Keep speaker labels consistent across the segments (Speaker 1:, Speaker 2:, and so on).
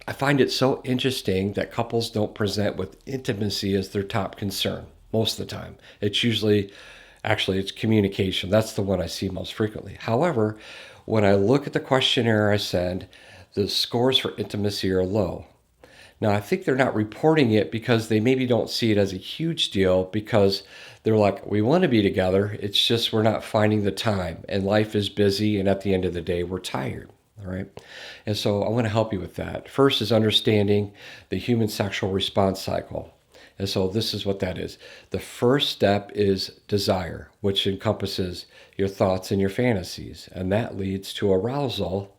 Speaker 1: I find it so interesting that couples don't present with intimacy as their top concern most of the time. It's usually, actually, it's communication. That's the one I see most frequently. However, when I look at the questionnaire I send, the scores for intimacy are low. Now, I think they're not reporting it because they maybe don't see it as a huge deal because they're like, we want to be together. It's just we're not finding the time and life is busy. And at the end of the day, we're tired. All right. And so I want to help you with that. First is understanding the human sexual response cycle. And so this is what that is. The first step is desire, which encompasses your thoughts and your fantasies. And that leads to arousal,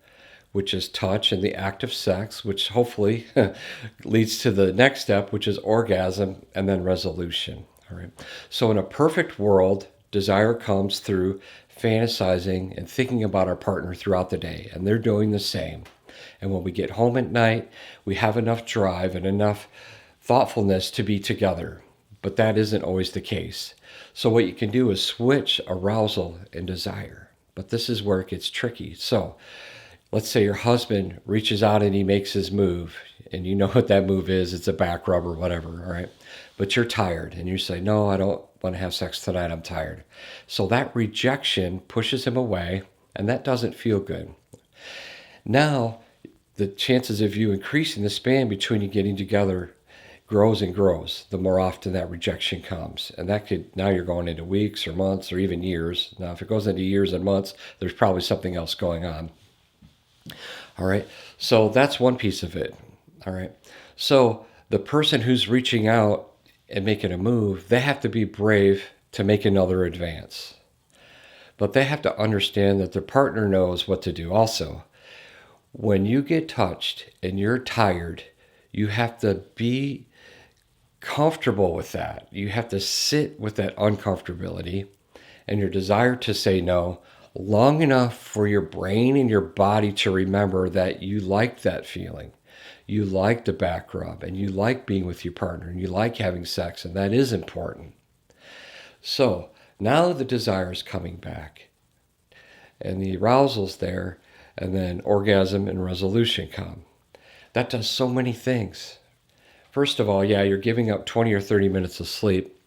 Speaker 1: which is touch and the act of sex, which hopefully leads to the next step, which is orgasm and then resolution. All right. So in a perfect world, desire comes through fantasizing and thinking about our partner throughout the day, and they're doing the same. And when we get home at night, we have enough drive and enough thoughtfulness to be together. But that isn't always the case. So what you can do is switch arousal and desire. But this is where it gets tricky. So let's say your husband reaches out and he makes his move, and you know what that move is. It's a back rub or whatever, all right? But you're tired, and you say, no, I don't want to have sex tonight. I'm tired. So that rejection pushes him away, and that doesn't feel good. Now, the chances of you increasing the span between you getting together grows and grows the more often that rejection comes. And that could, now you're going into weeks or months or even years. Now, if it goes into years and months, there's probably something else going on. All right. So that's one piece of it. All right. So the person who's reaching out and making a move, they have to be brave to make another advance. But they have to understand that their partner knows what to do also. When you get touched and you're tired, you have to be comfortable with that. You have to sit with that uncomfortability and your desire to say no long enough for your brain and your body to remember that you like that feeling. You like the back rub and you like being with your partner and you like having sex, and that is important. So now the desire is coming back and the arousal's there, and then orgasm and resolution come. That does so many things. First of all, yeah, you're giving up 20 or 30 minutes of sleep,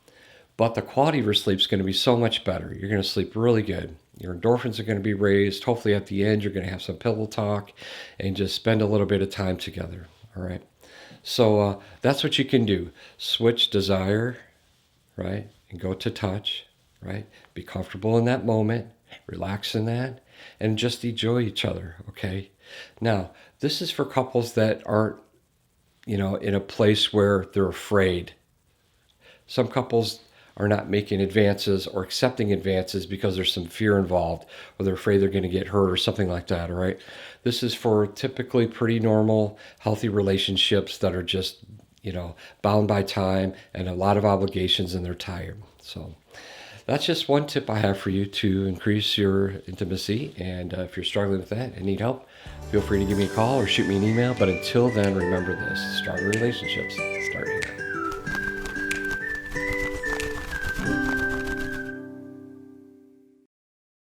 Speaker 1: but the quality of your sleep is going to be so much better. You're going to sleep really good. Your endorphins are going to be raised. Hopefully at the end, you're going to have some pillow talk and just spend a little bit of time together. All right. So that's what you can do. Switch desire, right? And go to touch, right? Be comfortable in that moment. Relax in that. And just enjoy each other, okay? Now, this is for couples that aren't, in a place where they're afraid. Some couples are not making advances or accepting advances because there's some fear involved, or they're afraid they're going to get hurt or something like that, all right? This is for typically pretty normal, healthy relationships that are just, bound by time and a lot of obligations, and they're tired. So that's just one tip I have for you to increase your intimacy. And if you're struggling with that and need help, feel free to give me a call or shoot me an email. But until then, remember this: stronger relationships